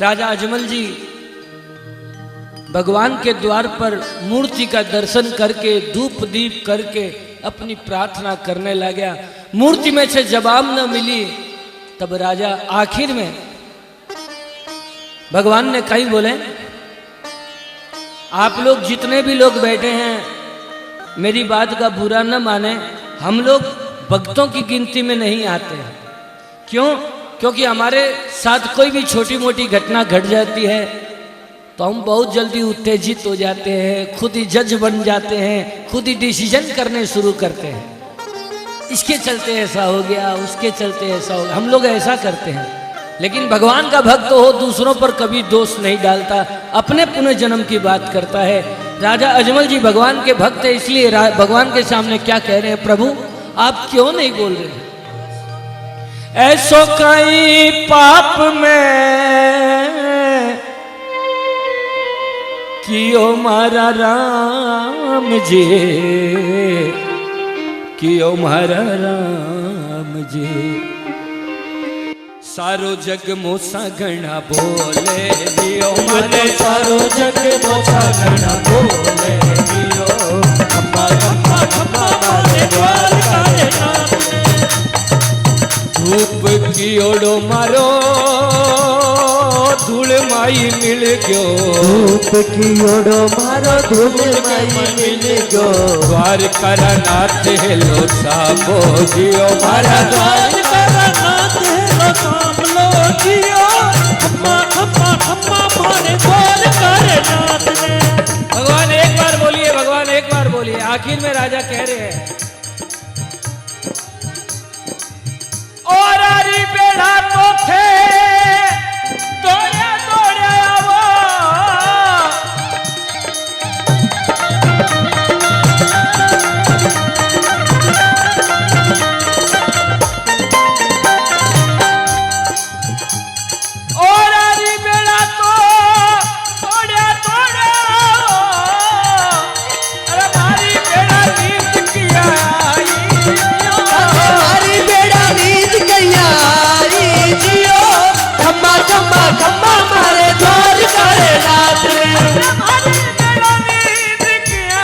राजा अजमल जी भगवान के द्वार पर मूर्ति का दर्शन करके धूप दीप करके अपनी प्रार्थना करने लगा। मूर्ति में से जवाब न मिली, तब राजा आखिर में भगवान ने कहीं बोले, आप लोग जितने भी लोग बैठे हैं मेरी बात का बुरा न माने, हम लोग भक्तों की गिनती में नहीं आते हैं। क्यों? क्योंकि हमारे साथ कोई भी छोटी मोटी घटना घट जाती है तो हम बहुत जल्दी उत्तेजित हो जाते हैं, खुद ही जज बन जाते हैं, खुद ही डिसीजन करने शुरू करते हैं। इसके चलते ऐसा हो गया, उसके चलते ऐसा हो गया, हम लोग ऐसा करते हैं। लेकिन भगवान का भक्त हो दूसरों पर कभी दोष नहीं डालता, अपने पुनर्जन्म की बात करता है। राजा अजमल जी भगवान के भक्त है, इसलिए भगवान के सामने क्या कह रहे हैं, प्रभु आप क्यों नहीं बोल रहे? ऐसो कई पाप में कियो मारा राम जी, कियो मारा राम जी। सारो जग मोसा घना बोले लियो मारे, सारो जग मोसा घना बोले लियो, अम्मा अम्मा अम्मा मारे द्वार काले नाम। धूप की ओड़ो मारो धूल माई मिल गयो, धूप की ओड़ो मारो धूल माई मिल गयो। द्वार करा नाथ हेलो साबो जियो मारा, द्वार करा नाथ हेलो साबो जियो, अम्मा अम्मा अम्मा मारे द्वार करे नाथ ने। भगवान एक बार बोलिए, भगवान एक बार बोलिए। आखिर में राजा कह रहे हैं, और आरी बेड़ा तो थे दौड़े दौड़े आवो, और आरी बेड़ा तो दौड़े दौड़े आवो, अरे मारी बेड़ा नींद किया हमारी बेड़ा नींद गया जियो, खम्मा खम्मा खम्मा मारे द्वार करे नाथ ने। हमारी बेड़ा नींद किया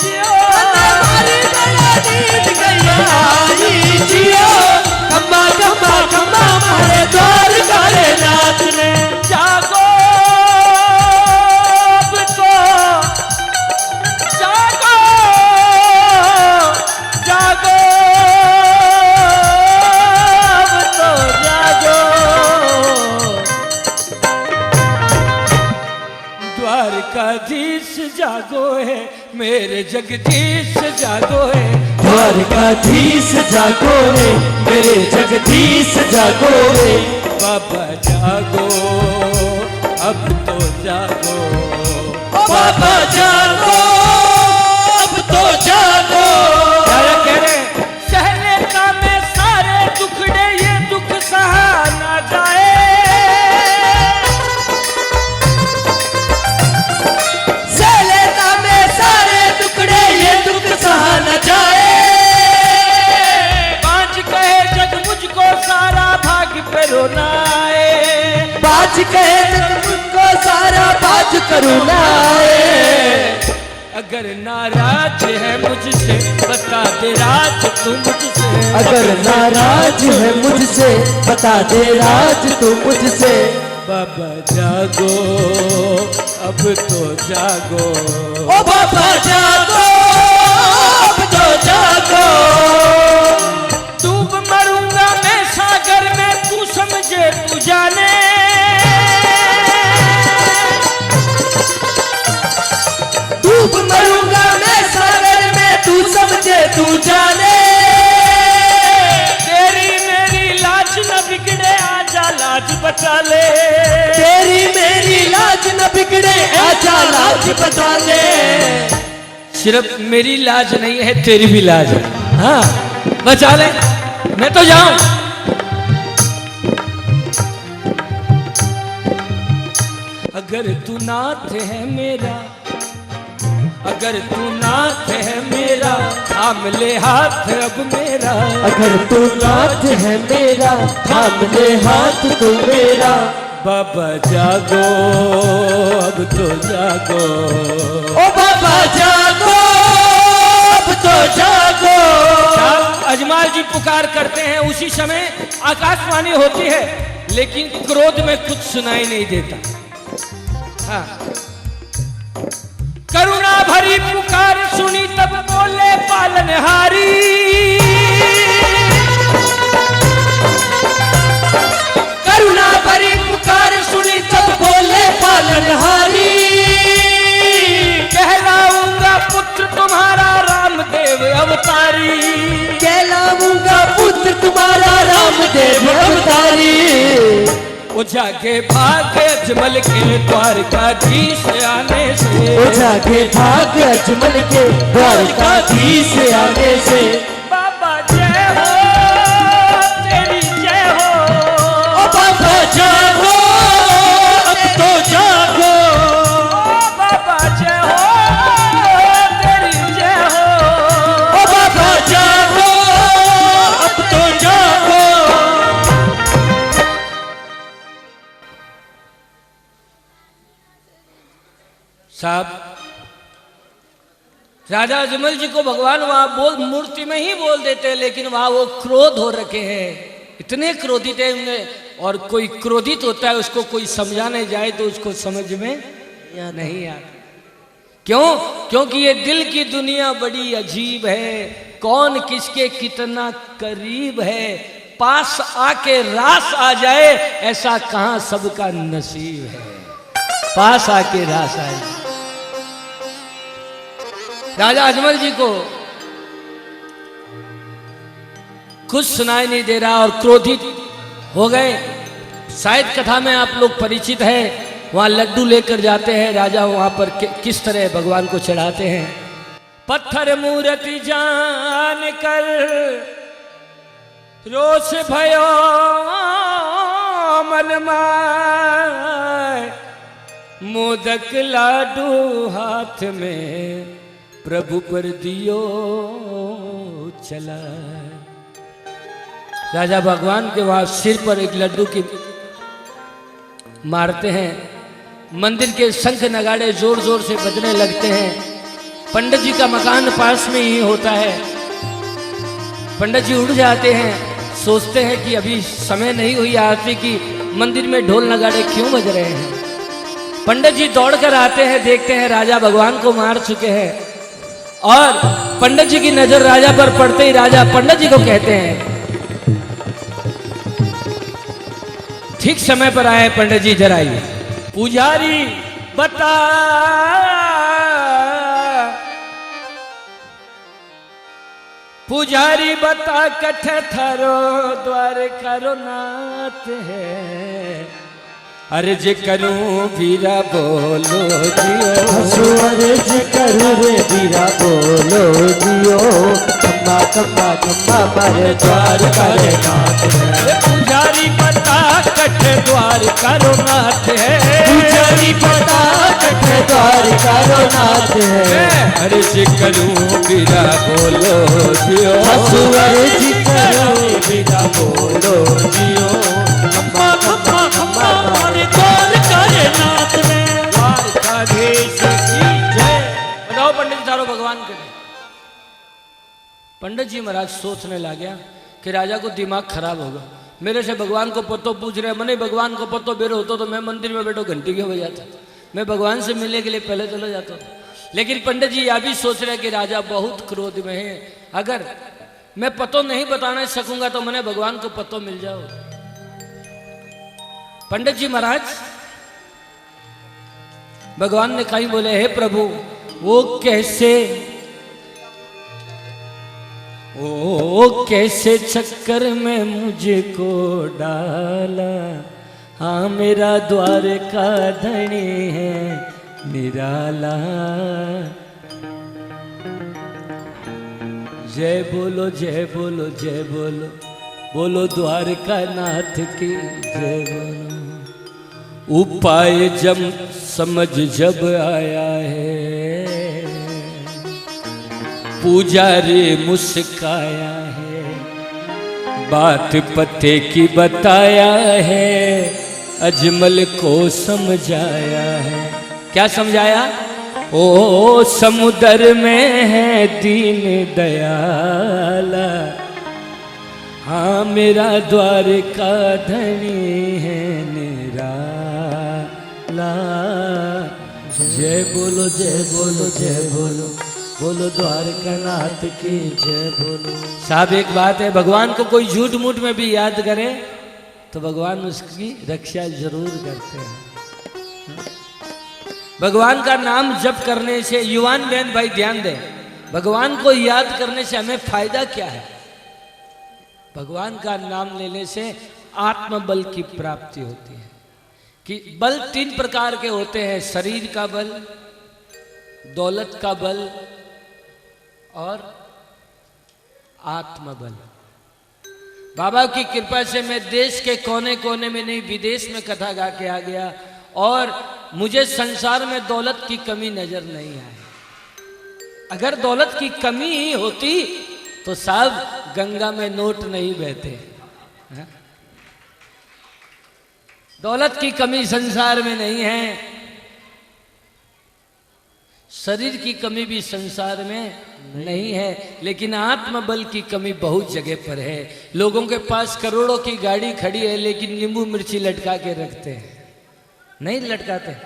जियो, हमारी बेड़ा नींद गया जियो, खम्मा खम्मा खम्मा मारे द्वार करे नाथ ने। जागो अब तो जागो, जागो अब तो जागो, द्वारकाधीश जागो है मेरे जगदीश जागो है, द्वारकाधीश जागो रे मेरे जगदीश जागो रे। बाबा जागो अब तो जागो, बाबा जागो अब तो जागो। राजा कह रहे सहले का में सारे दुखड़े ये दुख सहा ना जाए, सहलेता में सारे टुकड़े ये दुख सहा न जाए। बाज कहे जग मुझको सारा भाग पे रोना आए, बाज कहे जग मुझको सारा बाज करुणा आए। अगर नाराज है मुझसे बता दे राज तू मुझसे, अगर नाराज है मुझसे बता दे राज तू मुझसे। बाबा जागो अब तो जागो, ओ बाबा जागो अब तो जागो। डूब मरूंगा मैं सागर में तू समझे तू जाने, डूब मरूंगा मैं सागर में तू समझे तू जाने। तेरी मेरी लाज न बिगड़े आजा लाज बचा ले, तेरी मेरी लाज न बिगड़े आजा लाज बचा ले। सिर्फ मेरी लाज नहीं है तेरी भी लाज है, हाँ बचा ले, मैं तो जाऊं। अगर तू नाथ है मेरा, अगर तू नाथ है मेरा थाम ले हाथ अब मेरा, अगर तू नाथ है मेरा थाम ले हाथ तू मेरा। बाबा जागो अब तो जागो, ओ बाबा जागो अब तो जागो। अजमाल जी पुकार करते हैं, उसी समय आकाशवाणी होती है, लेकिन क्रोध में कुछ सुनाई नहीं देता। हाँ। करुणा भरी पुकार सुनी तब बोले पालनहारी, करुणा भरी पुकार सुनी तब बोले पालनहारी। कहलाऊंगा पुत्र तुम्हारा रामदेव अवतारी, कहलाऊंगा पुत्र तुम्हारा रामदेव अवतारी। वो जाके भागे अजमल के द्वारकाधीश आने से, वो जाके भागे अजमल के द्वारकाधीश आने से। बाबा जय हो तेरी जय हो, ओ बाबा जागो अब तो जागो। ओ बाबा जय हो तेरी जय हो, ओ बाबा जागो अब तो जागो। साहब, राजा अजमल जी को भगवान वहां बोल मूर्ति में ही बोल देते हैं, लेकिन वहां वो क्रोध हो रखे हैं, इतने क्रोधित है उन्हें। और कोई क्रोधित होता है उसको कोई समझाने जाए तो उसको समझ में नहीं आता। क्यों? क्योंकि ये दिल की दुनिया बड़ी अजीब है, कौन किसके कितना करीब है, पास आके रास आ जाए ऐसा कहां सबका नसीब है, पास आके रास आ जाए। राजा अजमल जी को कुछ सुनाई नहीं दे रहा और क्रोधित हो गए। शायद कथा में आप लोग परिचित हैं, वहां लड्डू लेकर जाते हैं राजा, वहां पर किस तरह भगवान को चढ़ाते हैं। पत्थर मूर्ति जान कर रोष भयो मन माय, मोदक लाडू हाथ में प्रभु पर दियो चला। राजा भगवान के वहां सिर पर एक लड्डू की मारते हैं, मंदिर के शंख नगाड़े जोर जोर से बजने लगते हैं। पंडित जी का मकान पास में ही होता है। पंडित जी उठ जाते हैं, सोचते हैं कि अभी समय नहीं हुई आरती की, मंदिर में ढोल नगाड़े क्यों बज रहे हैं। पंडित जी दौड़कर आते हैं, देखते हैं राजा भगवान को मार चुके हैं। और पंडित जी की नजर राजा पर पड़ते ही राजा पंडित जी को कहते हैं, ठीक समय पर आए पंडित जी, जरा आइए। पुजारी बता पुजारी बता कठ थारो द्वार करो नाथ है, अर्ज करूं बीरा बोलो जियो, अर्ज करूं रे बीरा बोलो जियो, खम्मा खम्मा खम्मा मारे द्वार करे नाथ है। पुजारी बता कठ द्वार करो नाथ है, पुजारी बता कठ द्वार करो नाथ है। अर्ज करूं बीरा बोलो जियो, अर्ज करूं बीरा बोलो जियो, खम्मा खम्मा खम्मा मारे द्वार करे नाथ है। द्वारकाधीश की जय। बताओ पंडित जी, तारो भगवान के। पंडित जी महाराज सोचने लग गया कि राजा को दिमाग खराब होगा, मेरे से भगवान को पतो पूछ रहे, मैंने भगवान को पतो बेरे होता तो मैं मंदिर में बैठो घंटी क्यों बजाता, मैं भगवान से मिलने के लिए पहले चला जाता था। लेकिन पंडित जी यह भी सोच रहे कि राजा बहुत क्रोध में है, अगर मैं पतो नहीं बताना सकूंगा तो मैंने भगवान को पतो मिल जाओ। पंडित जी महाराज भगवान ने कहीं बोले, हे प्रभु वो कैसे चक्कर में मुझको डाला, हाँ मेरा द्वार का धनी है निराला। जय बोलो जय बोलो जय बोलो, बोलो द्वारका नाथ की जय बोलो। उपाय जब समझ जब आया है, पुजारी मुस्काया है, बात पते की बताया है, अजमल को समझाया है। क्या समझाया? ओ समुद्र में है दीन दयाला, हाँ मेरा द्वार का धनी है निराला। जय बोलो जय बोलो जय बोलो, बोलो द्वारका नाथ की जय बोलो। साहब एक बात है, भगवान को कोई झूठ मूठ में भी याद करे तो भगवान उसकी रक्षा जरूर करते हैं। भगवान का नाम जप करने से, युवान बहन भाई ध्यान दें, भगवान को याद करने से हमें फायदा क्या है? भगवान का नाम लेने से आत्मबल की प्राप्ति होती है। कि बल 3 प्रकार के होते हैं, शरीर का बल, दौलत का बल और आत्मबल। बाबा की कृपा से मैं देश के कोने कोने में नहीं, विदेश में कथा गा के आ गया और मुझे संसार में दौलत की कमी नजर नहीं आई। अगर दौलत की कमी ही होती तो साहब गंगा में नोट नहीं बहते। दौलत की कमी संसार में नहीं है, शरीर की कमी भी संसार में नहीं है, लेकिन आत्मबल की कमी बहुत जगह पर है। लोगों के पास करोड़ों की गाड़ी खड़ी है लेकिन नींबू मिर्ची लटका के रखते हैं, नहीं लटकाते।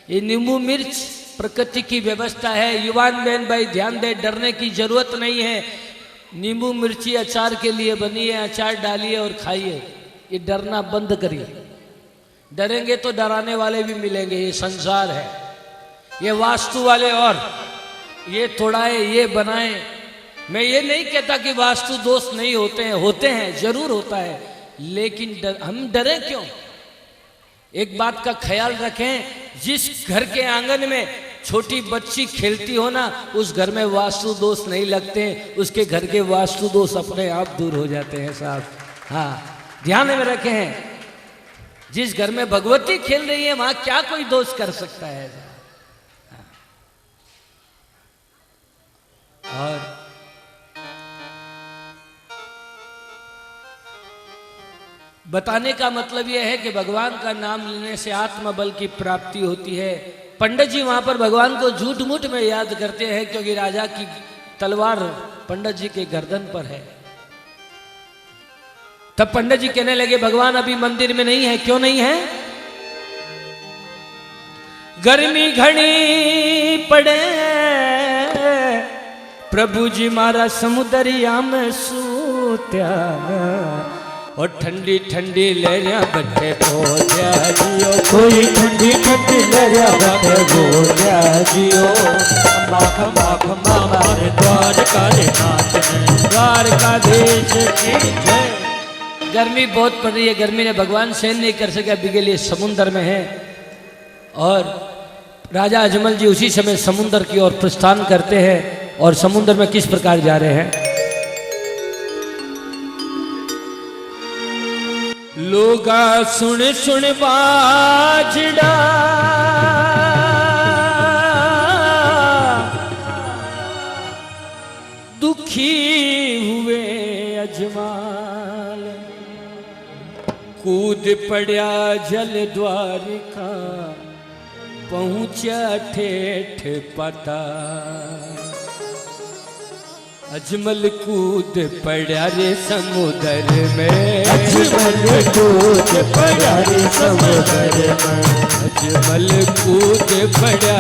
ये नींबू मिर्च प्रकृति की व्यवस्था है। युवान बहन भाई ध्यान दे, डरने की जरूरत नहीं है। नींबू मिर्ची अचार के लिए बनी है, अचार डालिए और खाइए। ये डरना बंद करिए। डरेंगे तो डराने वाले भी मिलेंगे। ये संसार है, ये वास्तु वाले और ये तोड़ाए ये बनाए। मैं ये नहीं कहता कि वास्तु दोष नहीं होते हैं, होते हैं, जरूर होता है, लेकिन हम डरें क्यों? एक बात का ख्याल रखें, जिस घर के आंगन में छोटी बच्ची खेलती हो ना, उस घर में वास्तु दोष नहीं लगते, उसके घर के वास्तु दोष अपने आप दूर हो जाते हैं साहब। हाँ, ध्यान में रखें, जिस घर में भगवती खेल रही है वहां क्या कोई दोष कर सकता है? और बताने का मतलब यह है कि भगवान का नाम लेने से आत्मबल की प्राप्ति होती है। पंडित जी वहां पर भगवान को झूठ मूठ में याद करते हैं क्योंकि राजा की तलवार पंडित जी के गर्दन पर है। तब पंडित जी कहने लगे भगवान अभी मंदिर में नहीं है। क्यों नहीं है? गर्मी घनी पड़े प्रभु जी मारा समुदरिया में सूत्या, और ठंडी ठंडी लहरिया बटे बोलिया जियो, कोई ठंडी ठंडी लहरिया बटे बोलिया जियो। खम्बा खम्बा खम्बा मारे द्वारका नाथ ने, द्वारकाधीश की जय। गर्मी बहुत पड़ रही है, गर्मी ने भगवान सहन नहीं कर सके, अभी के लिए समुद्र में है। और राजा अजमल जी उसी समय समुद्र की ओर प्रस्थान करते हैं। और समुद्र में किस प्रकार जा रहे हैं? लोगा सुन सुन बाजड़ा, दुखी हुए अजमाल, कूद पड़ा जल द्वारिका, पहुंचा ठेठ पता। अजमल कूद पड़ा रे समुद्र में, अजमल कूद पड़ा रे समुद्र में, अजमल कूद पड़ा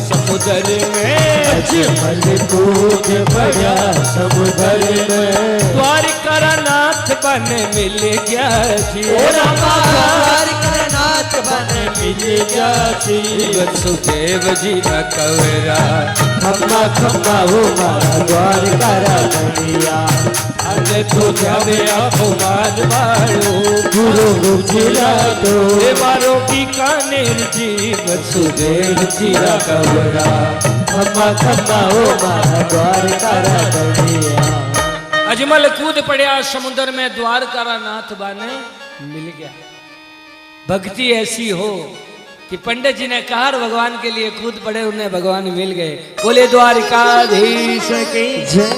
समुद्र में, अजमल कूद पड़ा समुद्र में। द्वारका नाथ बन मिल गया जी, द्वारका नाथ बन मिल गया जी। वसुदेव जी न कवरा, खम्बा खम्बा हो मारा द्वारका रानिया, अरे तो जावे अपमान मारो, गुरु गुजिला तो मारो की कानेर जी। वसुदेव जी न कवरा, खम्बा खम्बा हो मारा द्वारका रानिया। अजमल कूद पड़ा समुद्र में, द्वारका नाथ बने मिल गया। भक्ति ऐसी हो कि पंडित जी ने कहा और भगवान के लिए कूद पड़े, उन्हें भगवान मिल गए। बोले द्वारिकाधीश की जय।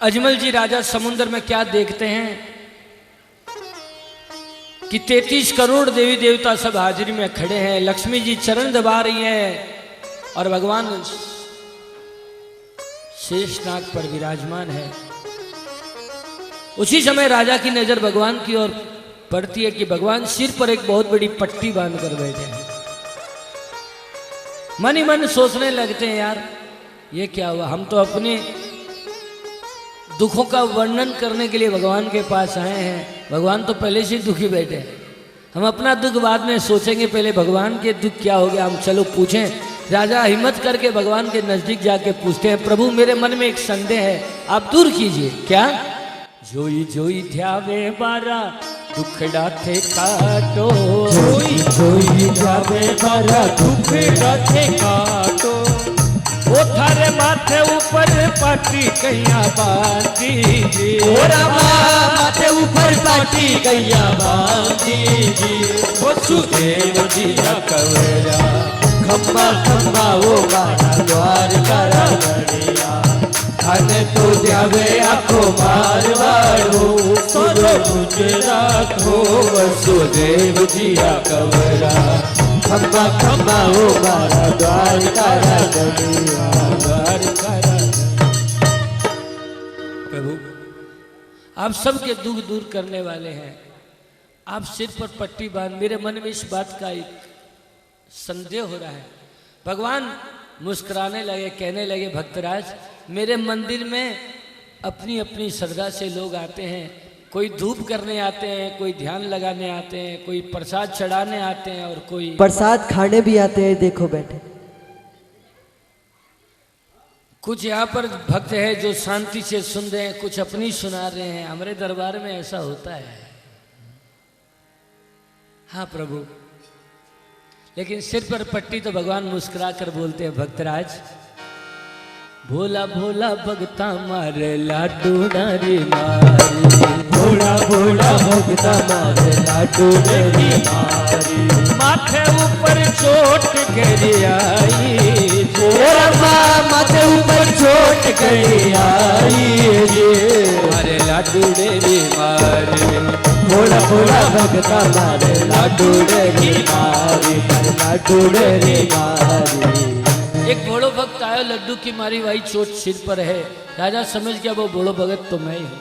अजमल जी राजा समुद्र में क्या देखते हैं कि 33 करोड़ देवी देवता सब हाजिरी में खड़े हैं, लक्ष्मी जी चरण दबा रही हैं और भगवान शेषनाग पर विराजमान है। उसी समय राजा की नजर भगवान की ओर पड़ती है कि भगवान सिर पर एक बहुत बड़ी पट्टी बांध कर बैठे हैं। मन ही मन सोचने लगते हैं, यार ये क्या हुआ, हम तो अपने दुखों का वर्णन करने के लिए भगवान के पास आए हैं, भगवान तो पहले से दुखी बैठे हैं। हम अपना दुख बाद में सोचेंगे, पहले भगवान के दुख क्या हो गया हम चलो पूछें। राजा हिम्मत करके भगवान के नजदीक जाके पूछते हैं, प्रभु मेरे मन में एक संदेह है, आप दूर कीजिए। क्या? जोई जोई ध्यावे बारा दुखड़ा थे काटो, जोई जोई ध्यावे बारा दुखड़ा थे काटो, वो थारे माथे ऊपर पाटी कैया बांधी जी, माथे ऊपर पाटी कैया बांधी जी, वसुदेव जी का कवरा खम्बा खम्बा वो मारा द्वार करा गड़िया, खाने तो जावे आखो मारवाड़ो, सोलो गुजरात हो वसुदेव जी का कवरा, खम्बा खम्बा वो मारा द्वार करा गड़िया, द्वार करा। प्रभु आप सबके दुख दूर करने वाले हैं, आप सिर पर पट्टी बांध, मेरे मन में इस बात का एक संदेह हो रहा है। भगवान मुस्कुराने लगे, कहने लगे, भक्तराज मेरे मंदिर में अपनी अपनी श्रद्धा से लोग आते हैं, कोई धूप करने आते हैं, कोई ध्यान लगाने आते हैं, कोई प्रसाद चढ़ाने आते हैं और कोई प्रसाद खाने भी आते हैं। देखो बैठे कुछ यहाँ पर भक्त है जो शांति से सुन रहे हैं, कुछ अपनी सुना रहे हैं। हमारे दरबार में ऐसा होता है। हाँ प्रभु, लेकिन सिर पर पट्टी तो भगवान मुस्कुरा कर बोलते हैं, भक्तराज भोला भोला भगता मारे लाडू नारी मारी, भोला भोला भगता मारे लाडू नारी मारी, माथे ऊपर चोट गिरी आई, माथे ऊपर चोट गिरी आई मारे लाडू नारी मारी, भोला भोला भगता मारे लाडू नारी मारी, लाडू नारी मारी। एक बड़ो भक्त आयो, लड्डू की मारी भाई चोट सिर पर है। राजा समझ गया वो बड़ो भगत तो मैं ही हूं।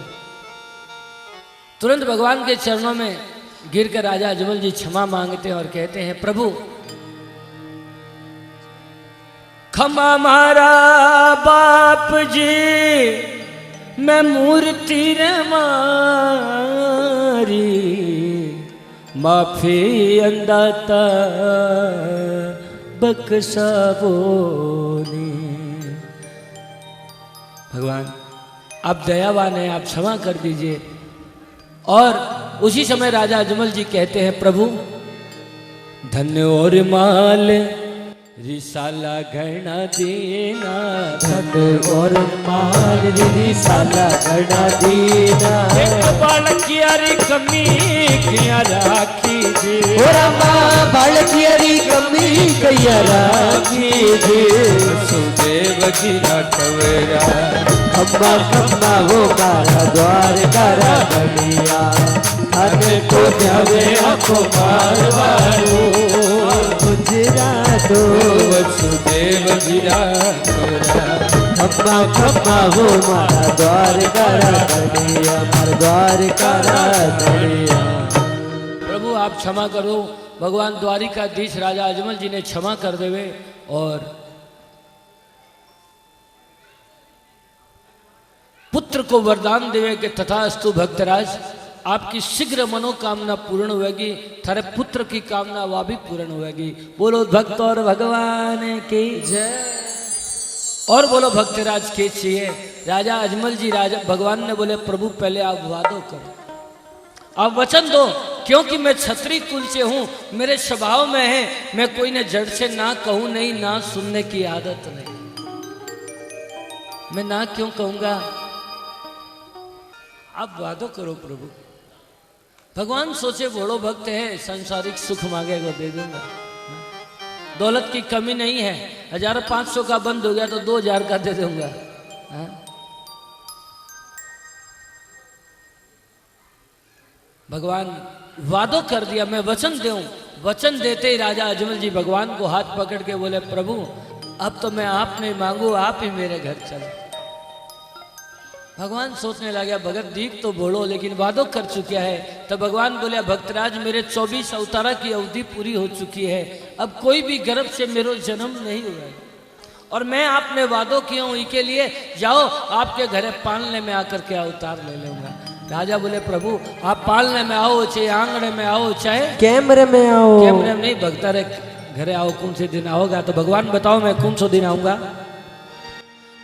तुरंत भगवान के चरणों में गिरकर राजा अजमल जी क्षमा मांगते हैं और कहते हैं, प्रभु क्षमा मारा बाप जी, मैं मूर्ति रे मारी, माफी अंदाता बक्सावोनी। भगवान आप दयावान हैं, आप क्षमा कर दीजिए। और उसी समय राजा अजमल जी कहते हैं, प्रभु धन्य और माल रिसाला घना देना, धन्य और माल रिसाला घना देना, एक बालक यारी कमी किया राखी जी, बालकियरी कमी कैया राखी जी, वसुदेव जी कवरा खम्बा खम्बा वो मारा द्वार करा गड़िया, खाने तो जावे आखो मारवाड़ो, गुजरातो वसुदेव जी कवरा, खम्बा खम्बा वो मारा द्वार करा गड़िया, मारा द्वार करा गड़िया। प्रभु आप क्षमा करो। भगवान द्वारिकाधीश राजा अजमल जी ने क्षमा कर देवे और पुत्र को वरदान देवे कि तथास्तु भक्तराज, आपकी शीघ्र मनोकामना पूर्ण होगी, थारे पुत्र की कामना वह भी पूर्ण होगी। बोलो भक्त और भगवान की जय। और बोलो भक्तराज के चाहिए। राजा अजमल जी राजा भगवान ने बोले, प्रभु पहले आप वादो करो, आप वचन दो, क्योंकि मैं क्षत्रिय कुल से हूं, मेरे स्वभाव में है मैं कोई ने जड़ से ना कहूं नहीं, ना सुनने की आदत नहीं। मैं ना क्यों कहूंगा, आप वादो करो प्रभु। भगवान सोचे बड़ो भक्त है, सांसारिक सुख मांगेगा दे दूंगा, दौलत की कमी नहीं है, 1500 का बंद हो गया तो 2000 का दे दूंगा। हाँ? भगवान वादो कर दिया, मैं वचन दूं। वचन देते ही राजा अजमल जी भगवान को हाथ पकड़ के बोले, प्रभु अब तो मैं आप नहीं मांगू, आप ही मेरे घर चलो। भगवान सोचने लगा, भगत दीप तो बोलो लेकिन वादो कर चुका है। तब भगवान बोले, भक्तराज मेरे 24 अवतारा की अवधि पूरी हो चुकी है, अब कोई भी गर्भ से मेरा जन्म नहीं हुआ और मैं आपने वादो किया हूं के लिए, जाओ आपके घरे पालने में आकर के अवतार ले लूंगा। राजा बोले, प्रभु आप पालने में आओ, चाहे आंगने में आओ, चाहे कैमरे में आओ। कैमरे में नहीं, भक्ता रे घरे आओ, कौन से दिन आओगा? तो भगवान बताओ मैं कौन सा दिन आऊंगा?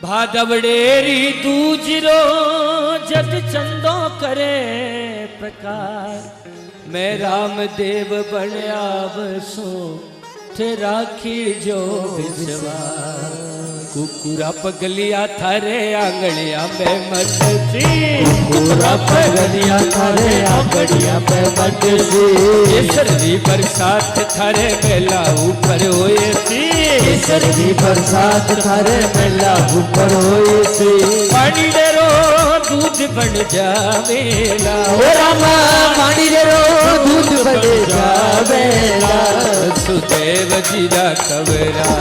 भादवड़ेरी दूजरो जद चंदो करे प्रकार, मैं रामदेव बणया बसो थे राखी जो विश्वास। कुकुरा पगलिया थारे आंगड़िया में मटसी, कुकुरा पगलिया थारे आंगड़िया में मटसी। केसरी बरसात थारे मेला ऊपर होए सी, केसरी बरसात थारे मेला ऊपर होए सी। पानी डेरो दूध बन जावेला, ओ रामा पानी डेरो दूध बन जावेला। सुदेव जी रा कवरा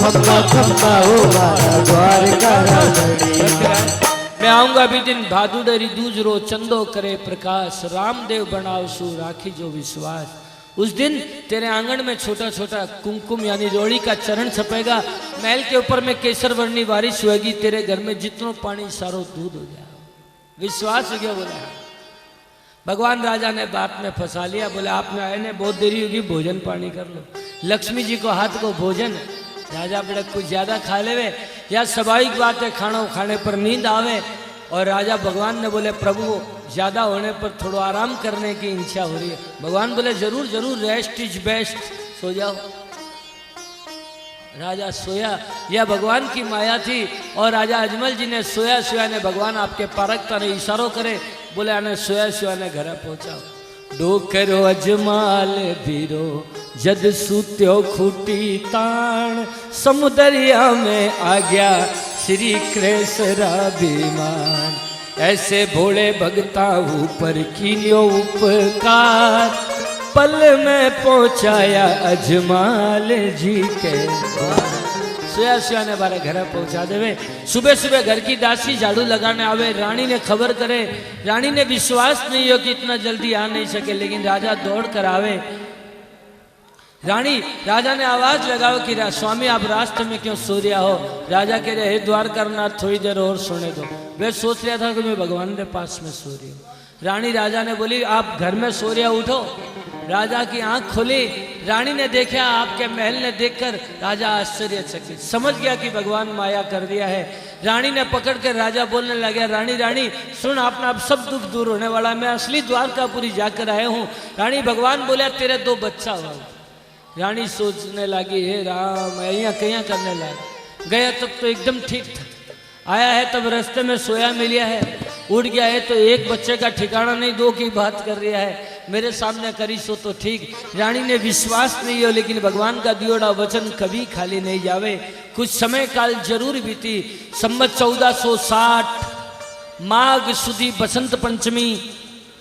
खम्मा खम्मा हो मारा द्वारका राजड़िया। मैं आऊंगा भी दिन भादुडेरी दूजरो चंदो करे प्रकाश, रामदेव बनाओ सु राखी जो विश्वास। उस दिन तेरे आंगन में छोटा छोटा कुमकुम यानी रोड़ी का चरण छपेगा, महल के ऊपर में केसर वर्णी बारिश होगी, तेरे घर में जितना पानी सारो दूध हो जाए। विश्वास हो गया? बोला भगवान राजा ने बात में फंसा लिया। बोले आपने आए ने बहुत देरी होगी, भोजन पानी कर लो। लक्ष्मी जी को हाथ को भोजन, राजा बेटा कुछ ज्यादा खा लेवे, या स्वाभाविक बात है खाना खाने पर नींद आवे। और राजा भगवान ने बोले, प्रभु ज्यादा होने पर थोड़ा आराम करने की इच्छा हो रही है। भगवान बोले, जरूर जरूर, रेस्ट इज बेस्ट, सो जाओ। राजा सोया, यह भगवान की माया थी। और राजा अजमल जी ने सोया सोया ने भगवान आपके पारकता ने इशारों करे, बोले आने सोया सोया ने घर पहुंचाओ। डोकरो अजमाल बीरो जद सूत्यो खूटी ताण, समुदरिया में आ गया श्री कृष्ण अभिमान। ऐसे भोले भगता ऊपर कीन्यो उपकार, पल में पहुंचाया अजमाल जी के। सोया सोया ने बारे घर पहुंचा देवे। सुबह सुबह घर की दासी झाड़ू लगाने आवे, रानी ने खबर करे। रानी ने विश्वास नहीं हो कि इतना जल्दी आ नहीं सके, लेकिन राजा दौड़ कर आवे। राजा ने आवाज लगाओ कि स्वामी आप रास्ते में क्यों सो रहा हो? राजा कह रहे, हे द्वारकानाथ थोड़ी देर और सोने दो। वे सोच रहा था कि मैं भगवान के पास में सो रही हूँ। रानी राजा ने बोली, आप घर में सो रहे, उठो। राजा की आंख खुली, रानी ने देखा, आपके महल ने देखकर राजा आश्चर्यचकित, समझ गया कि भगवान माया कर दिया है। रानी ने पकड़ कर राजा बोलने लगा, रानी सुन, अपना अब सब दुख दूर होने वाला, मैं असली द्वारकापुरी जाकर आया हूँ। रानी भगवान बोला, तेरे 2 बच्चा हुआ। रानी सोचने लगी, हे राम, यहाँ कहीं करने लगा। गया तब तो एकदम ठीक था, आया है तब रास्ते में सोया मिलिया है, उड़ गया है तो एक बच्चे का ठिकाना नहीं, 2 की बात कर रहा है। मेरे सामने करी सो तो ठीक। रानी ने विश्वास नहीं हो, लेकिन भगवान का दियोड़ा वचन कभी खाली नहीं जावे। कुछ समय काल जरूर बीती। संवत 1460 माघ सुदी बसंत पंचमी,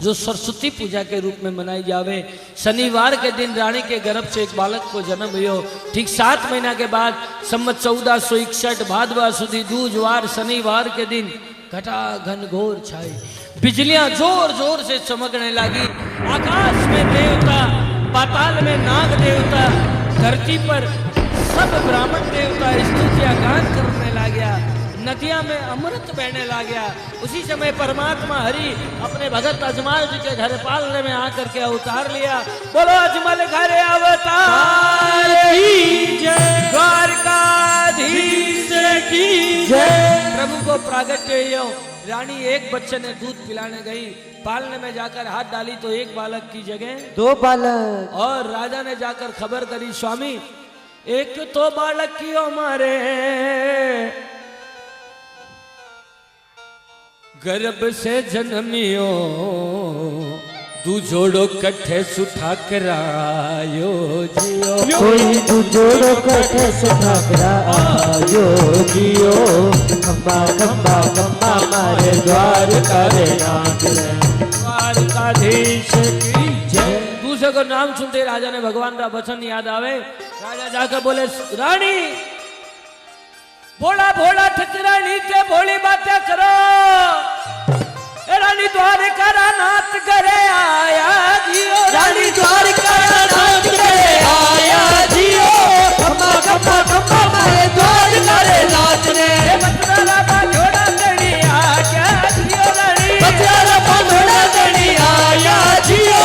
जो सरस्वती पूजा के रूप में मनाई जावे, शनिवार के दिन रानी के गर्भ से एक बालक को जन्म हुआ। ठीक 7 महीना के बाद संवत 1461 भादवा सुदी दूजवार शनिवार के दिन घटा घनघोर छाई, बिजलियां जोर जोर से चमकने लगी। आकाश में देवता, पाताल में नाग देवता, धरती पर सब ब्राह्मण देवता स्तुतियां गान करने लगा। नदियां में अमृत बहने लगा। उसी समय परमात्मा हरि अपने भगत अजमल जी के घर पालने में आकर के अवतार लिया। बोलो अजमल घर अवतार की जय, द्वारकाधीश की जय। प्रभु को प्रागट्य हो। रानी एक बच्चे ने दूध पिलाने गई, पालने में जाकर हाथ डाली तो एक बालक की जगह 2 बालक। और राजा ने जाकर खबर करी, स्वामी एक तो बालक की हमारे गर्भ से जन्मियो, तू जोड़ो कट्ठे सुठा करायो जियो कोई तू जोड़ो कटे सुठा करायो जियो खम्बा खम्बा खम्बा मारे द्वार करे नाथ रे द्वारकाधीश की जय। दूसरे को नाम सुनते राजा ने भगवान का वचन याद आवे। राजा जाकर बोले रानी भोला भोला ठकरानी के भोली बातें करो। रानी द्वारका नाथ करे आया जियो रानी द्वारका नाथ करे आया जियो खम्बा खम्बा खम्बा मारे द्वार करे नाथ रे बचरा बांधोड़ा दड़ी आया जियो रानी बचरा बांधोड़ा दड़ी आया जियो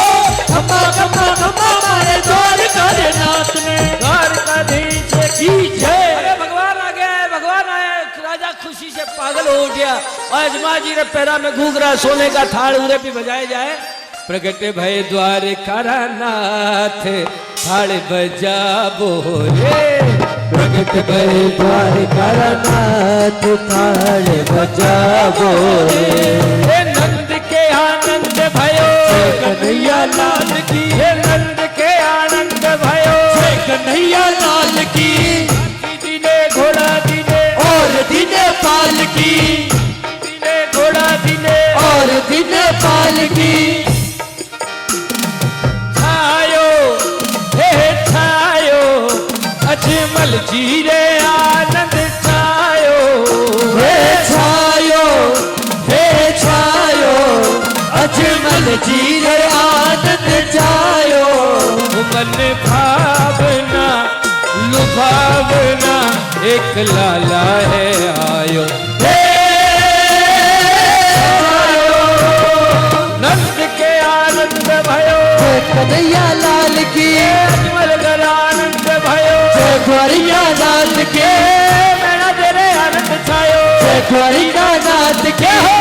खम्बा खम्बा खम्बा मारे द्वार करे नाथ रे द्वारकाधीश की जय। अरे भगवान आ गया है, भगवान आया। राजा खुशी से पागल हो उठा और अजमा जी रे पैरा में घूंघरा सोने का थाल उरे भी बजाए जाए। प्रगट भय द्वारका नाथ थाल बजा बोले। प्रगट भय द्वारका नाथ थाल बजा बोले। हे नंद के आनंद भयो कन्हैया लाल की हे नंद के आनंद भयो कन्हैया लाल की दिने घोड़ा दिने और दिने पाल की दिने घोड़ा दिने और दिने पाल की छायो हे छायो अजमल जी रे आनंद छायो हे छायो अजमल जी रे आनंद छायो मन भावना लुभावना एक लाला है आयो। हे नंद के आनंद भयो कन्हैया लाल की अजमल कर आनंद भयो द्वारिका नाथ के मेरा तेरे आनंद छायो द्वारिका नाथ के हो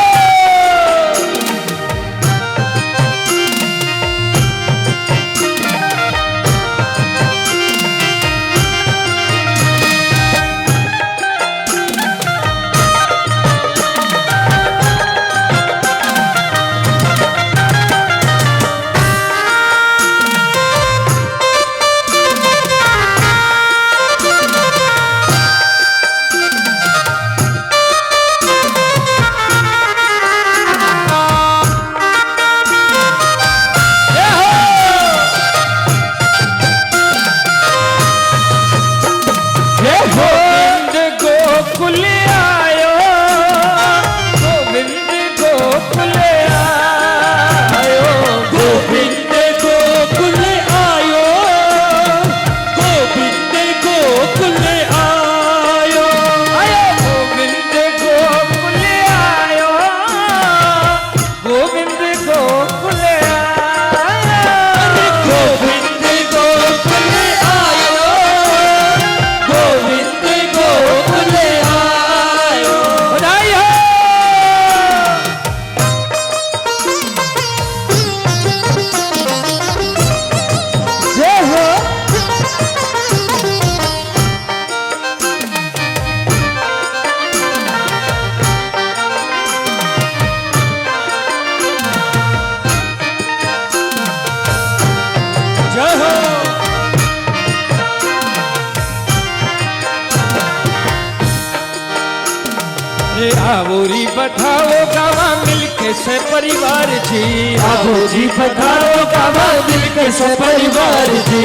आवोरी बठाओ गावा मिलके से परिवार जी आवोरी बठाओ गावा मिलके से परिवार जी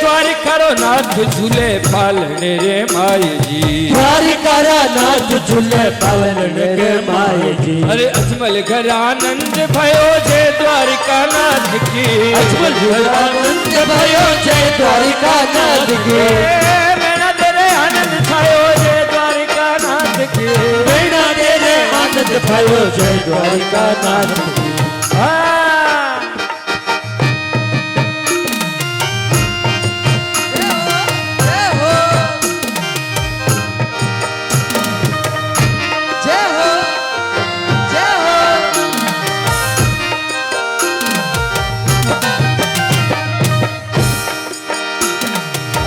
द्वारिका नाथ झूले पालने रे माए जी द्वारिका नाथ झूले पालने रे माए जी अरे अजमल घर आनंद भयो जय द्वारिका नाथ की अजमल घर आनंद भयो जय द्वारिका नाथ की मेरा तेरे आनंद छायो जय द्वारिका नाथ की आनंद भयो जय द्वारिका नाथ की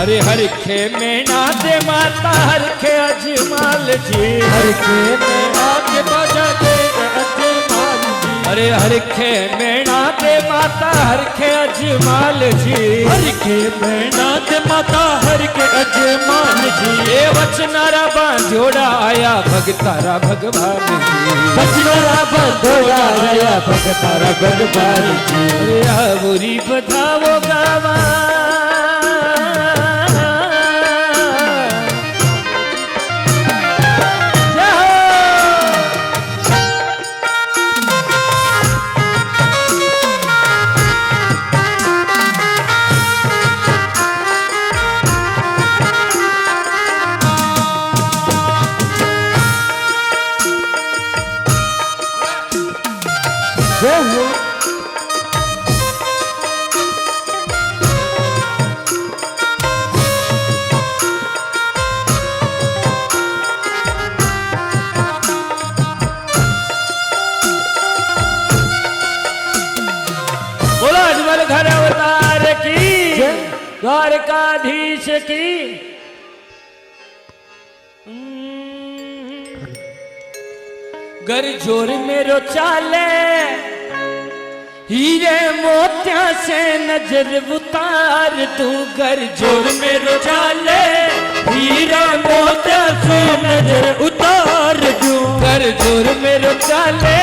अरे हरखे में नाते माता हरखे अजमाल जी हरखे में आके बाजा दे अजमाल जी अरे हरखे मैना दे माता हरखे अजमाल जी, हरखे मैना दे माता हरखे अजमाल जी। ये वचनारा बांधोड़ा आया भगतारा भगवान जी, वचनारा बांधोड़ा आया भगतारा भगवान जी। अरे बुरी बधाओ गावा घर अवतार की, द्वारकाधीश की। घर जोर मेरो चाले हीरे मोतिया से नजर उतार तू, घर जोर मेरो चाले हीरे मोतिया से नजर उतार तू, घर जोर मेरो चाले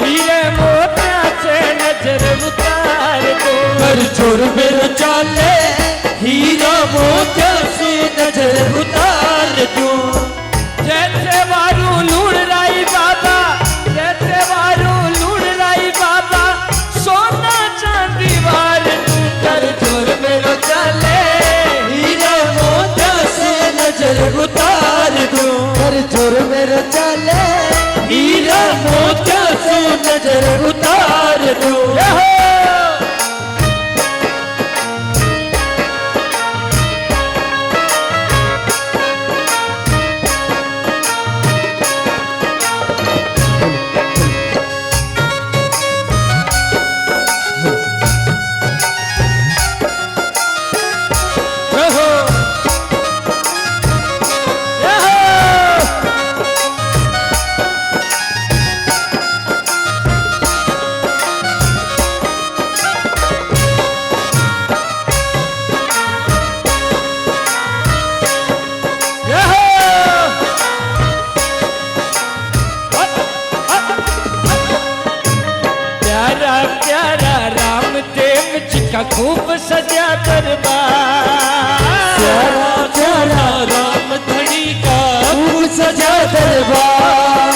हीरे मोतिया से नजर उतार तू, घर जोर मेरो चाले हीरा मोतिया से नजर उतार तू। जैसे वारू लूड़ राई बाबा, जैसे वारू लूड़ राई बाबा, सोना चांदी वार तू, कर जोर मेरो चाले हीरा मोतिया से नजर उतार तू, कर जोर मेरो चाले हीरा मोतिया से नजर उतार तू। खूब सजा दरबार, प्यारा प्यारा राम धनी का खूब सजा दरबार,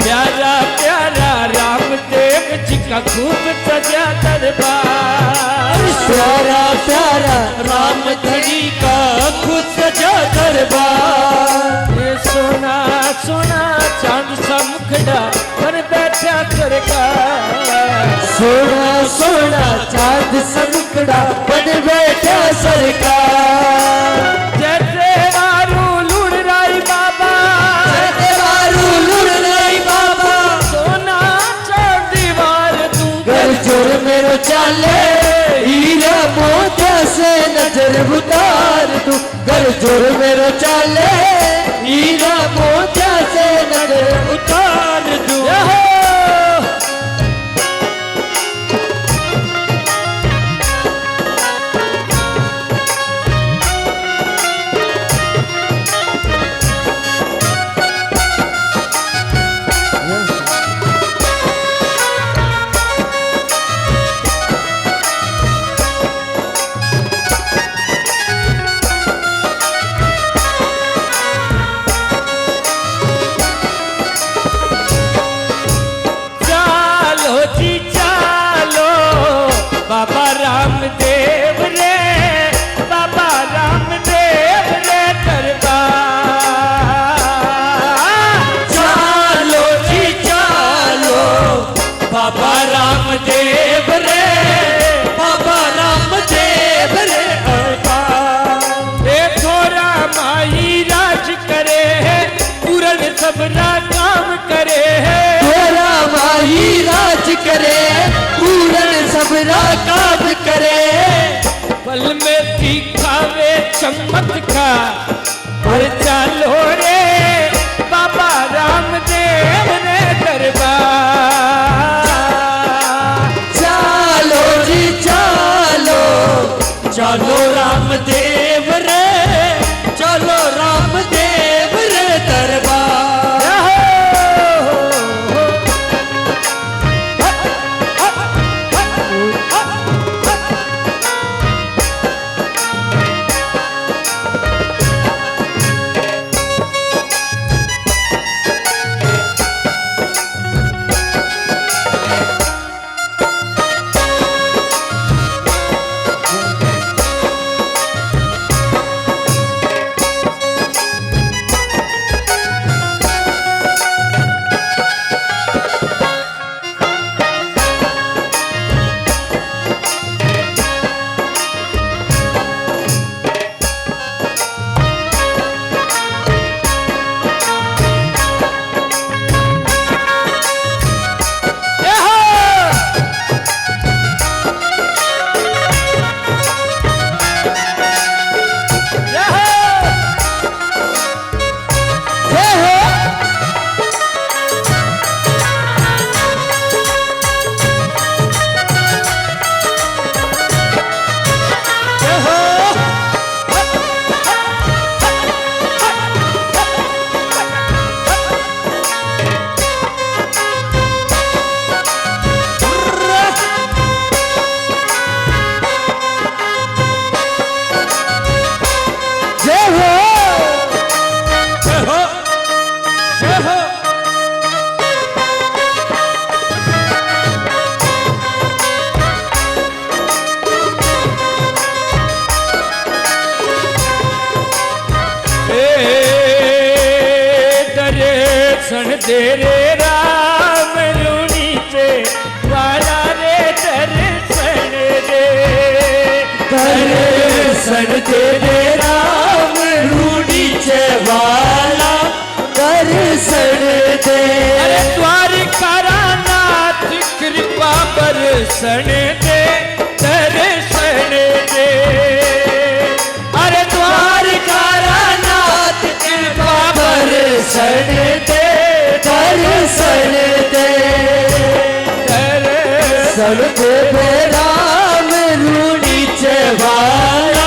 प्यारा प्यारा राम देव जी का खूब सजा दरबार, प्यारा प्यारा राम धनी का खूब सजा दरबार। ये सोना सोना चांद सा मुखड़ा पर बैठा सरकार, सोना सोना चांद सा मुखड़ा बन बैठा सरकार। जैसे वारू लूड़ राई बाबा, जैसे वारू लूड़ राई बाबा, सोना चांदी वार तू, घर जोर मेरो चाले हीरा मोतिया से नजर उतार तू, घर जोर मेरो चाले हीरा मोतिया से नजर उतार तू। बाबा रामदेव रे, बाबा रामदेव रे दरबार, चालो जी चालो बाबा रामदेव रे, बाबा रामदेव रे दरबार। देखो रामाई राज करे है, पूरन सबरा काम करे है, रामाई राज करे पूरन सबरा काम करे, पल में दिखावे चमत्कार, पर चालो रे बाबा रामदेव रे दरबार, दर्शन दे दे राम रूढ़ी वाला दर्शन दे। अरे द्वारका नाथ कृपा बरसन दे दर्शन दे। अरे द्वारका नाथ कृपा दर्शन दे दर्शन दे दर्शन दे राम रूढ़ी वाला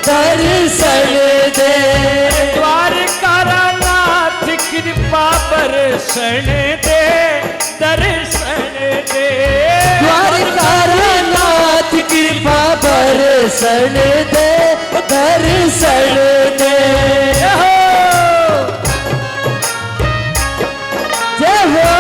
दर्शन दे। द्वारका नाथ कृपा बरसन दे दर्शन दे। द्वारका नाथ कृपा बरसन दे दर्शन दे। जय हो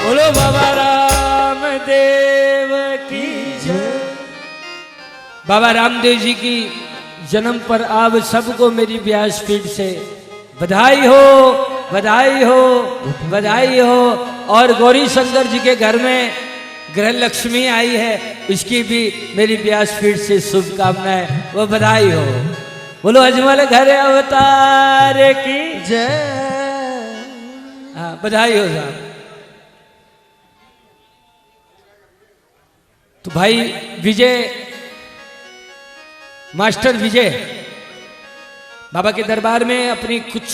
बोलो बाबा रामदेव की जय। बाबा रामदेव जी की जन्म पर आप सबको मेरी व्यासपीठ से बधाई हो, बधाई हो, बधाई हो। और गौरी शंकर जी के घर में ग्रह लक्ष्मी आई है, उसकी भी मेरी व्यासपीठ से शुभकामनाएं, वो बधाई हो। बोलो अजमल घर अवतार की जय। हाँ, बधाई हो साहब। तो भाई विजय, मास्टर विजय बाबा के दरबार में अपनी कुछ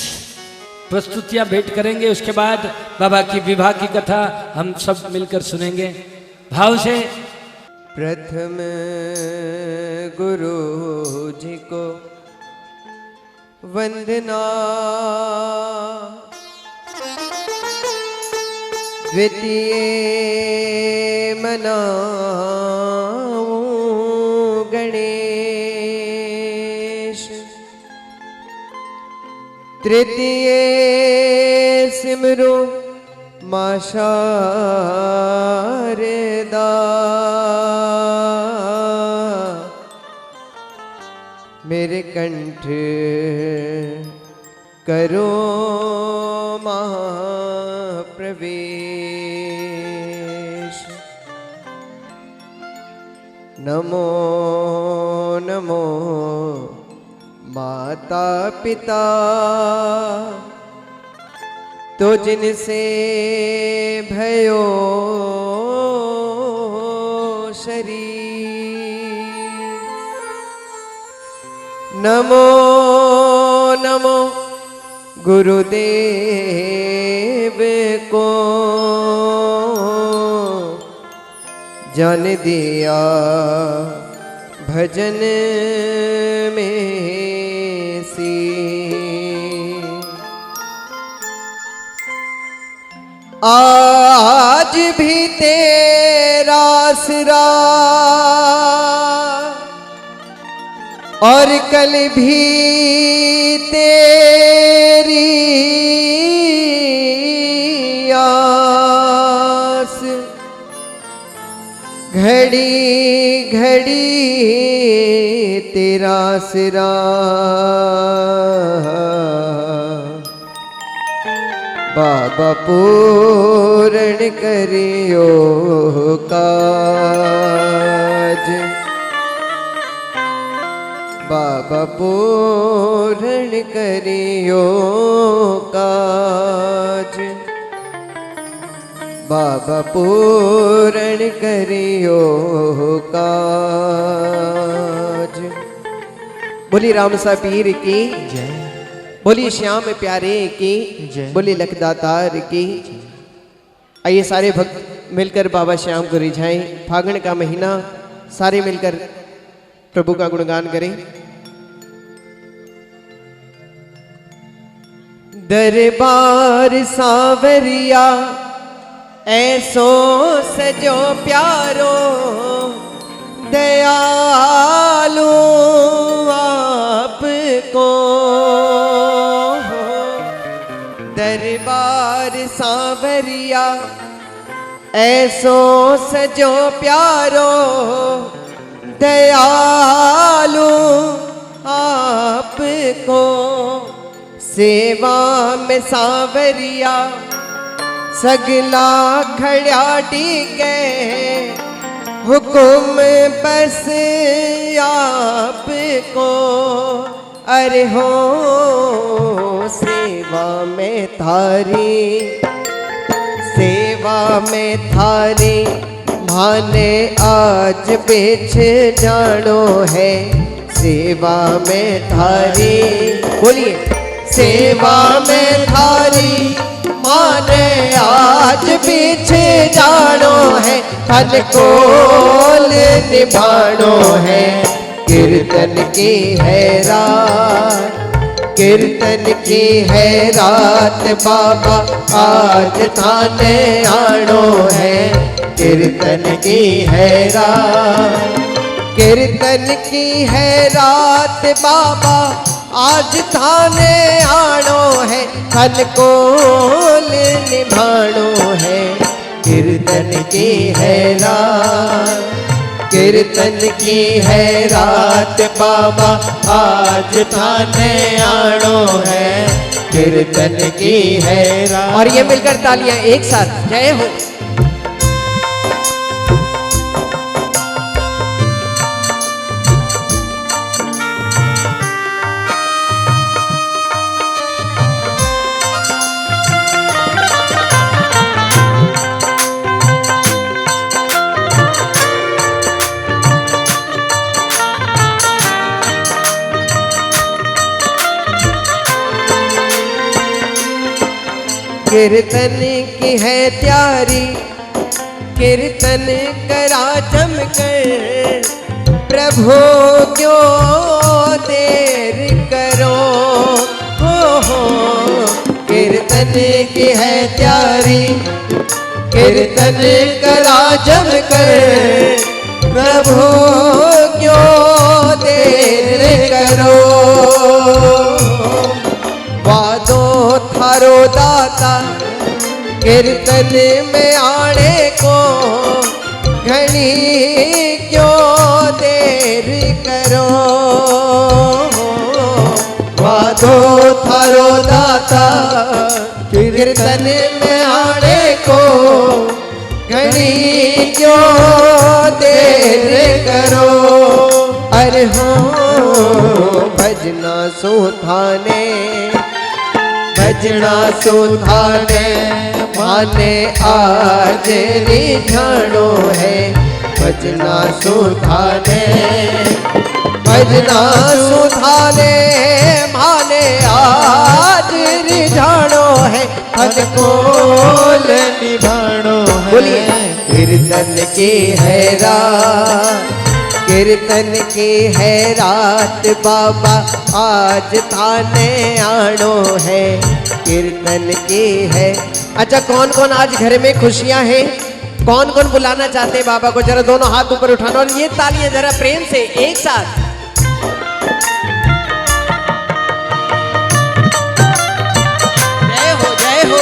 प्रस्तुतियां भेंट करेंगे। उसके बाद बाबा की विवाह की कथा हम सब मिलकर सुनेंगे भाव से। प्रथम गुरु जी को वंदना, द्वितीय मनाऊं गणेश, तृतीय सिमरो मां शारदा, मेरे कंठ करो महाप्रवेश। नमो नमो माता पिता, तो जिनसे भयो शरीर। नमो नमो गुरुदेव को, जान दिया भजन में सी। आज भी तेरा आसरा और कल भी तेरी आस, घड़ी घड़ी तेरा आसरा, बाबा पूर्ण करियो काज, बाबा पूर्ण करियो काज, बाबा पूर्ण करियो काज। बोली रामसा पीर की जय, बोली श्याम प्यारे की जय, बोली लखदातार की। आइए सारे भक्त मिलकर बाबा श्याम को रिझाएं। फागुन का महीना, सारे मिलकर प्रभु का गुणगान करें। दरबार सांवरिया ऐसो सजो प्यारो, दयालु आपको दर थार सांवरिया ऐसो सजो प्यारो दयालु आपको सेवा में सांवरिया सगला खड़ा टीके हुकुम बस आपको अरे हो सेवा में थारी माने आज बेच जानो है सेवा में थारी बोलिए सेवा में थारी माने आज पीछे जानो है फल कोल निभानो है कीर्तन की है रात कीर्तन की है रात बाबा आज थाने आनो है कीर्तन की है रात कीर्तन की है रात बाबा आज थाने आनो है फल कोल निभानो है कीर्तन की है रात कीर्तन की है रात बाबा आज थाने आनो है कीर्तन की है रात। और ये मिलकर तालियां एक साथ जय हो। कीर्तन की है त्यारी कीर्तन करा जमकर प्रभु क्यों देर करो हो कीर्तन की है त्यारी कीर्तन करा जमकर प्रभु क्यों देर करो वादो थारो दाता कीर्तन में आने को घनी क्यों देर करो वादो थारो दाता कीर्तन में आने को घनी क्यों देर करो अरे हो भजना सुधाने भजना सुधाने माने आज रिझानो है भजना सुधाने माने आज रिझानो है फल कोल निभानो है बोलिए कीर्तन की है रात कीर्तन की है रात बाबा आज थाने आनो है कीर्तन की है। अच्छा कौन कौन आज घर में खुशियां हैं कौन कौन बुलाना चाहते हैं बाबा को जरा दोनों हाथ ऊपर उठाना और ये तालियां जरा प्रेम से एक साथ जय हो जय हो।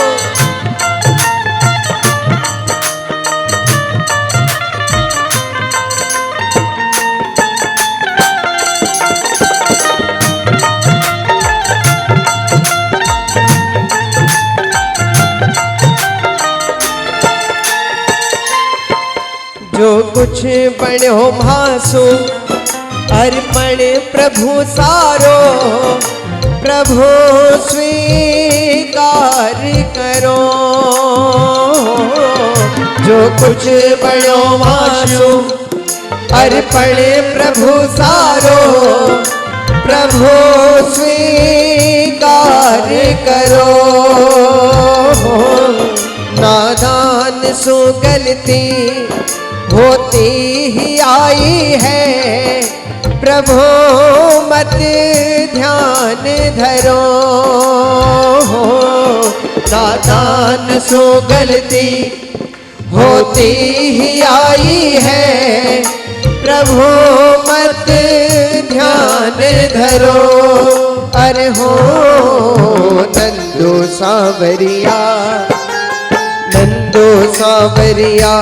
जो कुछ बण्यो मासो अर्पण प्रभु सारो प्रभु स्वीकार करो जो कुछ बण्यो मासो अर्पण प्रभु सारो प्रभु स्वीकार करो नादान सु गलती होती ही आई है प्रभु मत ध्यान धरो नादान सो गलती होती ही आई है प्रभु मत ध्यान ध्यान धरो। अरे हो नंदो सांवरिया, नंदो सांवरिया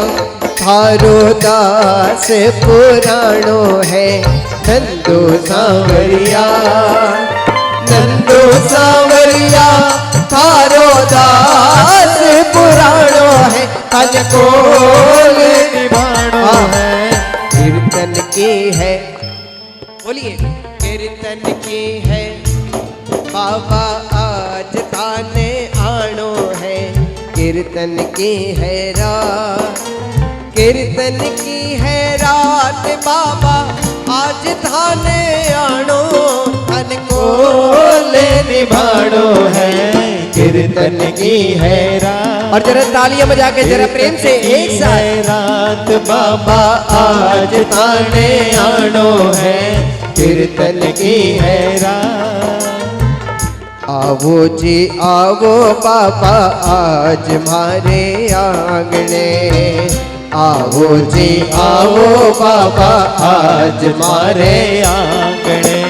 थारो दास पुराणो है। नंदो सांवरिया, नंदो सांवरिया थारो दास पुराणो है। तन कोल निभाणो है। कीर्तन की है, बोलिए कीर्तन की है बाबा आज थाने आनो है। कीर्तन की है रात, कीर्तन की है रात बाबा आज थाने आनो। तन कोल निभाणो है। कीर्तन की है रात। और जरा तालियां बजा के जरा प्रेम से एक साथ। रात बाबा आज थाने आनो है। कीर्तन की है रात। आवो जी आवो बाबा आज मारे आंगने। आवो जी आवो बाबा आज मारे आंगने।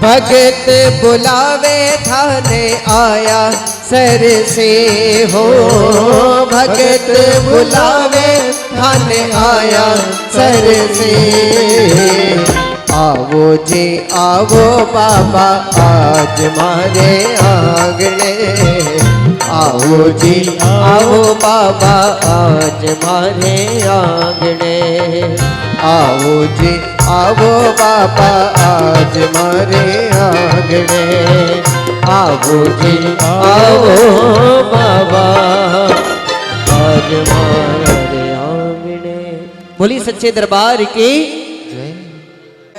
भगत बुलावे थाने आया सर से हो। भगत बुलावे थाने आया सर से। आवो जी आवो बाबा आज मारे आंगने। आओ जी आओ बाबा आज मारे आंगने। आओ जी आओ बाबा आज मारे आंगने। आओ जी आओ बाबा आज मारे आंगने। बोली सच्चे दरबार की।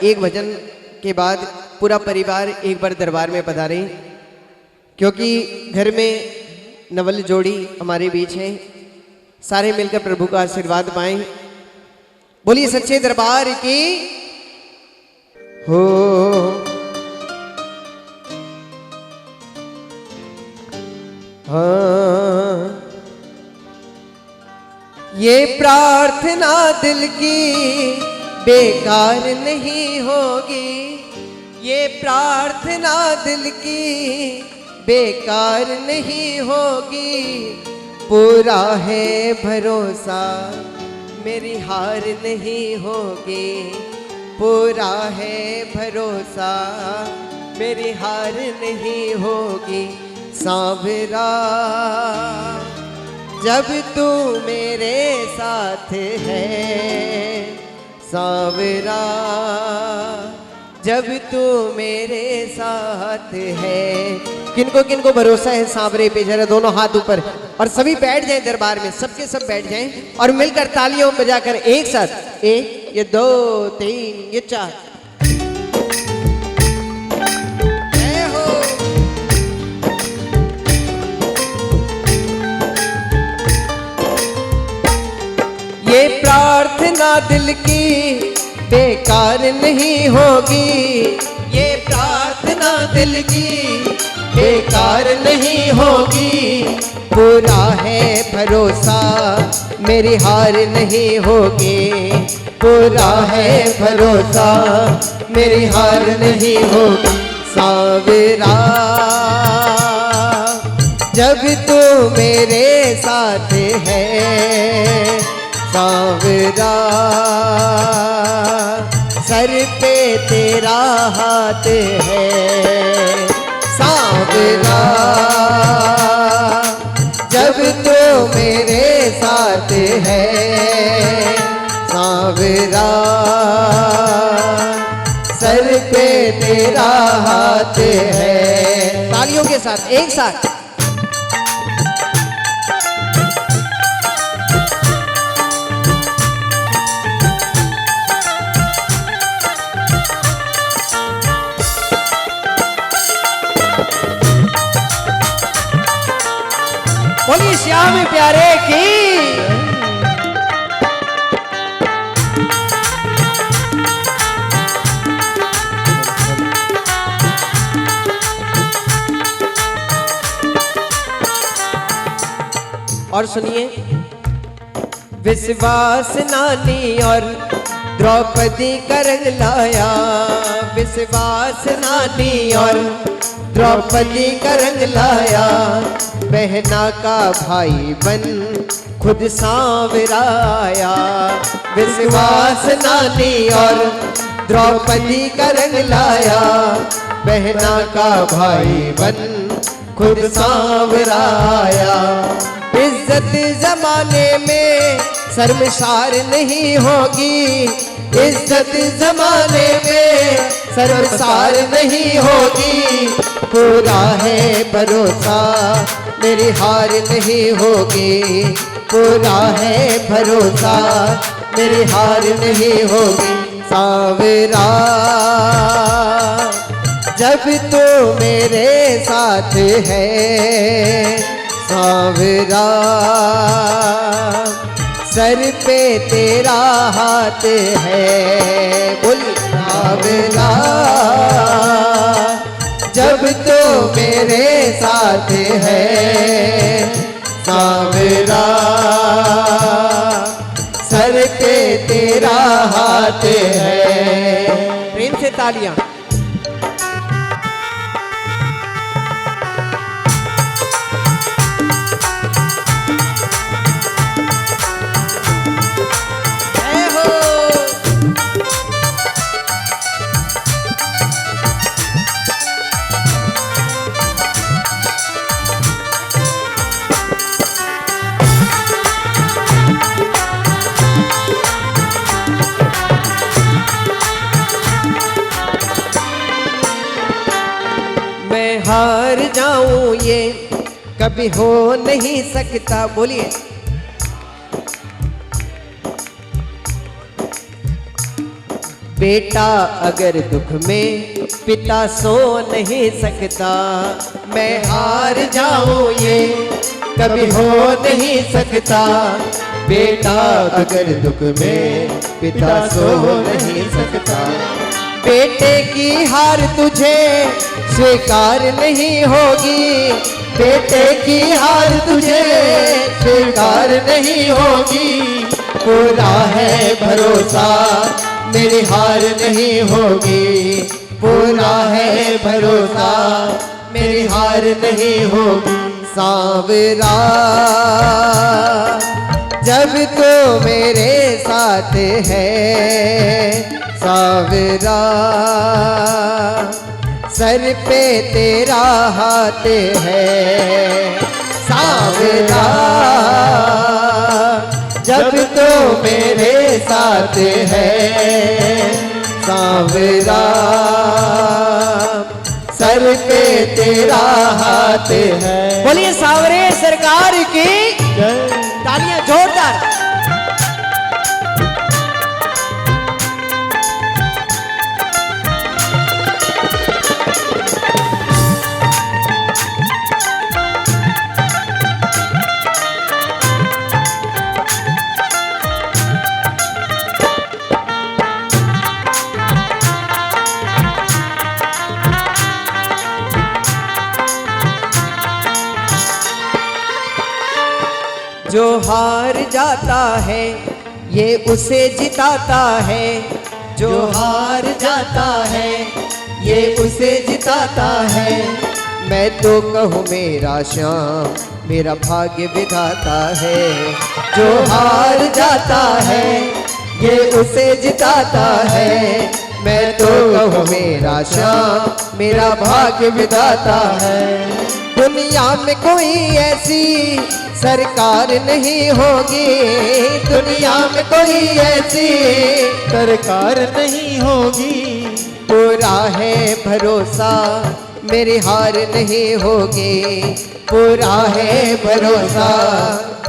एक भजन के बाद पूरा परिवार एक बार दरबार में पधारे, क्योंकि घर में नवल जोड़ी हमारे बीच है। सारे मिलकर प्रभु का आशीर्वाद पाएं। बोलिए सच्चे दरबार की हो। हाँ ये प्रार्थना दिल की बेकार नहीं होगी। ये प्रार्थना दिल की बेकार नहीं होगी। पूरा है भरोसा मेरी हार नहीं होगी। पूरा है भरोसा मेरी हार नहीं होगी। सांवरा जब तू मेरे साथ है। सांवरा जब तू मेरे साथ है। किनको किनको भरोसा है सांवरे पे, जरा दोनों हाथ ऊपर और सभी बैठ जाएं दरबार में। सबके सब बैठ जाएं और मिलकर तालियों बजाकर एक साथ। एक ये दो तीन ये चार। जय हो। ये प्रार्थना दिल की बेकार नहीं होगी। ये प्रार्थना दिल की बेकार नहीं होगी। पूरा है भरोसा मेरी हार नहीं होगी। पूरा है भरोसा मेरी हार नहीं होगी। सांवरा जब तू मेरे साथ है। सांवरा सर पे तेरा हाथ है। सांवरा जब तू मेरे साथ है। सांवरा सर पे तेरा हाथ है। तालियों के साथ एक साथ। बोलिए श्याम प्यारे की। और सुनिए, विश्वास नानी और द्रौपदी कर लाया। विश्वास नानी और द्रौपदी का रंग लाया, बहना का भाई बन खुद सांवराया। विश्वास नानी और द्रौपदी का रंग लाया, बहना का भाई बन खुद सांवराया। इज्जत जमाने में शर्मसार नहीं होगी, इज्जत जमाने में शर्मसार नहीं होगी। पूरा है भरोसा मेरी हार नहीं होगी, पूरा है भरोसा मेरी हार नहीं होगी। सांवरा जब तो मेरे साथ है, सांवरा सर पे तेरा हाथ है। बोल सांवरा जब तो मेरे साथ है, सांवरा सर पे तेरा हाथ है। प्रेम से तालियां। मैं हार जाऊं ये कभी हो नहीं सकता। बोलिए बेटा अगर दुख में पिता सो नहीं सकता। मैं हार जाऊं ये कभी हो नहीं सकता। बेटा अगर दुख में पिता सो नहीं सकता। बेटे की हार तुझे स्वीकार नहीं होगी, बेटे की हार तुझे स्वीकार नहीं होगी। पूरा है भरोसा मेरी हार नहीं होगी, पूरा है भरोसा मेरी हार नहीं होगी। सांवरा जब तो मेरे साथ है, सांवरा सर पे तेरा हाथ है। सांवरा जब तो मेरे साथ है, सांवरा सर पे तेरा हाथ है। बोलिए सांवरे सरकार की तालियां जोरदार। जो हार जाता है ये उसे जिताता है, जो हार जाता है ये उसे जिताता है। मैं तो कहूँ मेरा श्याम मेरा भाग्य विधाता है। जो हार जाता है ये उसे जिताता है। मैं तो कहूँ मेरा श्याम मेरा भाग्य विधाता है। दुनिया में कोई ऐसी सरकार नहीं होगी, दुनिया में कोई ऐसी सरकार नहीं होगी। पूरा है भरोसा मेरी हार नहीं होगी, पूरा है भरोसा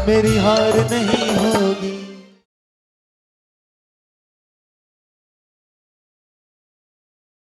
मेरी हार नहीं होगी।